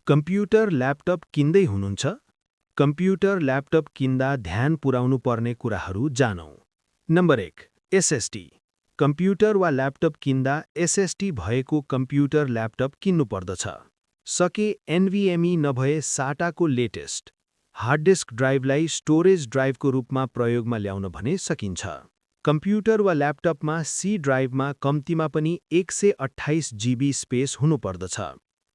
Computer laptop किन्दै हुनुहुन्छ? Computer laptop किन्दा ध्यान पुर्याउनु पर्ने कुराहरू जानौँ। नम्बर 1. एसएसडी। कम्प्युटर वा ल्यापटप किन्दा एसएसडी भएको कम्प्युटर ल्यापटप किन्नुपर्दछ। सके एनभिएमई नभए साटाको लेटेस्ट हार्ड डिस्क ड्राइभलाई स्टोरेज ड्राइभको रूपमा प्रयोगमा ल्याउन भने सकिन्छ। कम्प्युटर वा ल्यापटपमा सी ड्राइभमा कम्तीमा पनि 128 जिबी स्पेस हुनुपर्दछ।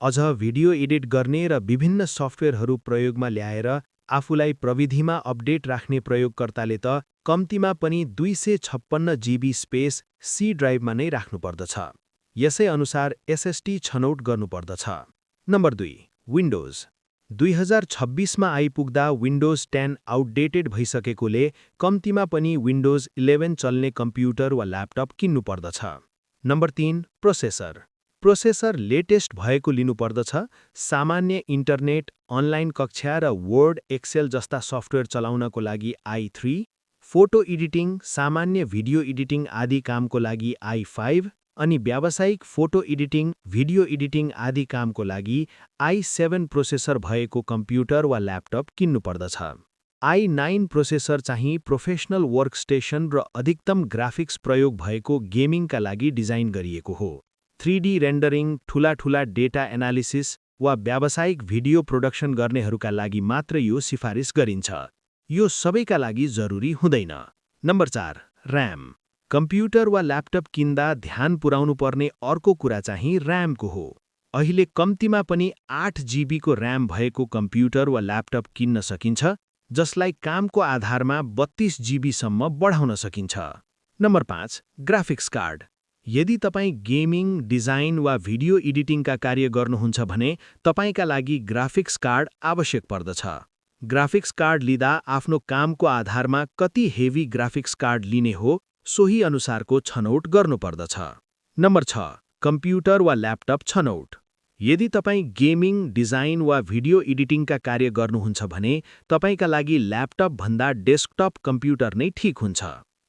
अझ भिडियो एडिट गर्ने र विभिन्न सफ्टवेयरहरू प्रयोगमा ल्याएर आफूलाई प्रविधिमा अपडेट राख्ने प्रयोगकर्ताले त कम्तीमा पनि 256 जिबी स्पेस सी ड्राइभमा नै राख्नुपर्दछ। यसै अनुसार एसएसडी छनौट गर्नुपर्दछ। नम्बर 2. विन्डोज। 2026मा आइपुग्दा विन्डोज 10 आउटडेटेड भइसकेकोले कम्तीमा पनि विन्डोज 11 चल्ने कम्प्युटर वा ल्यापटप किन्नुपर्दछ। नम्बर 3. प्रोसेसर। प्रोसेसर लेटेस्ट भएको लिनुपर्दछ। सामान्य इन्टरनेट, अनलाइन कक्षा र वर्ड, एक्सेल जस्ता सफ्टवेयर चलाउनको लागि i3, फोटो एडिटिङ, सामान्य भिडियो एडिटिङ आदि कामको लागि i5 अनि व्यावसायिक फोटो एडिटिङ, भिडियो एडिटिङ आदि कामको लागि i7 प्रोसेसर भएको कम्प्युटर वा ल्यापटप किन्नुपर्दछ। i9 प्रोसेसर चाहिँ प्रोफेसनल वर्कस्टेसन र अधिकतम ग्राफिक्स प्रयोग भएको गेमिङका लागि डिजाइन गरिएको हो। 3D रेन्डरिङ, ठूला डेटा एनालिसिस वा व्यावसायिक भिडियो प्रोडक्सन गर्नेहरूका लागि मात्र यो सिफारिस गरिन्छ। यो सबैका लागि जरुरी हुँदैन। नम्बर 4. र्याम। कम्प्युटर वा ल्यापटप किन्दा ध्यान पुर्याउनु पर्ने अर्को कुरा चाहिँ र्यामको हो। अहिले कम्तीमा पनि 8 जिबीको र्याम भएको कम्प्युटर वा ल्यापटप किन्न सकिन्छ, जसलाई कामको आधारमा 32 जिबीसम्म बढाउन सकिन्छ। नम्बर 5. Graphics card. यदि तपाईँ गेमिङ, डिजाइन वा भिडियो एडिटिङका कार्य गर्नुहुन्छ भने तपाईँका लागि ग्राफिक्स कार्ड आवश्यक पर्दछ। ग्राफिक्स कार्ड लिँदा आफ्नो कामको आधारमा कति हेभी ग्राफिक्स कार्ड लिने हो सोही अनुसारको छनौट गर्नुपर्दछ। नम्बर 6. कम्प्युटर वा ल्यापटप छनौट। यदि तपाईँ गेमिङ, डिजाइन वा भिडियो एडिटिङका कार्य गर्नुहुन्छ भने तपाईँका लागि ल्यापटप भन्दा डेस्कटप कम्प्युटर नै ठिक हुन्छ।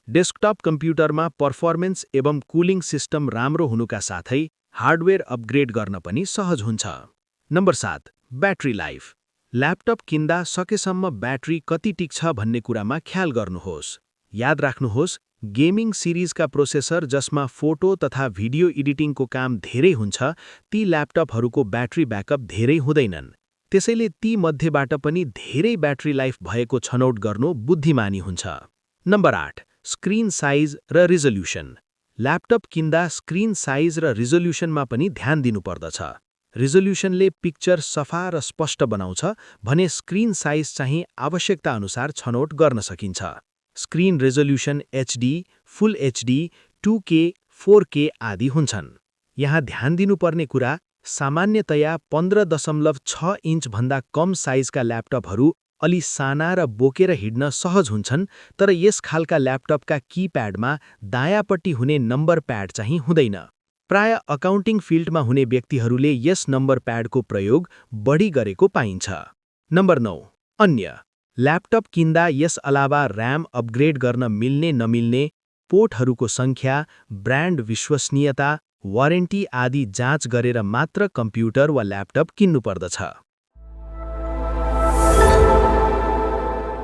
डेस्कटप कम्प्युटरमा पर्फर्मेन्स एवं कुलिङ सिस्टम राम्रो हुनुका साथै हार्डवेयर अपग्रेड गर्न पनि सहज हुन्छ। नम्बर 7. Battery life. ल्यापटप किन्दा सकेसम्म ब्याट्री कति टिक्छ भन्ने कुरामा ख्याल गर्नुहोस्। याद राख्नुहोस्, गेमिङ सिरिजका प्रोसेसर जसमा फोटो तथा भिडियो एडिटिङको काम धेरै हुन्छ, ती ल्यापटपहरूको ब्याट्री ब्याकअप धेरै हुँदैनन्। त्यसैले ती मध्येबाट पनि धेरै ब्याट्री लाइफ भएको छनौट गर्नु बुद्धिमानी हुन्छ। नम्बर 8. स्क्रिन साइज र रिजोल्युसन। ल्यापटप किन्दा स्क्रिन साइज र रिजोल्युसनमा पनि ध्यान दिनुपर्दछ। रिजोल्युसनले पिक्चर सफा र स्पष्ट बनाउँछ भने स्क्रिन साइज चाहिँ आवश्यकता अनुसार छनौट गर्न सकिन्छ। स्क्रिन रिजोल्युसन HD, फुल HD, 2K, 4K आदि हुन्छन्। यहाँ ध्यान दिनुपर्ने कुरा सामान्यतया 15.6 इन्च भन्दा कम साइजका ल्यापटपहरू अलि साना र बोकेर हिड्न सहज हुन्छन्, तर यस खालका ल्यापटपका किप्याडमा दायाँपट्टि हुने नम्बर प्याड चाहिँ हुँदैन। प्राय अकाउन्टिङ फिल्डमा हुने व्यक्तिहरूले यस नम्बर प्याडको प्रयोग बढी गरेको पाइन्छ। नम्बर 9. अन्य। ल्यापटप किन्दा यस अलावा र्याम अपग्रेड गर्न मिल्ने नमिल्ने, पोर्टहरूको सङ्ख्या, ब्रान्ड विश्वसनीयता, वारेन्टी आदि जाँच गरेर मात्र कम्प्युटर वा ल्यापटप किन्नुपर्दछ।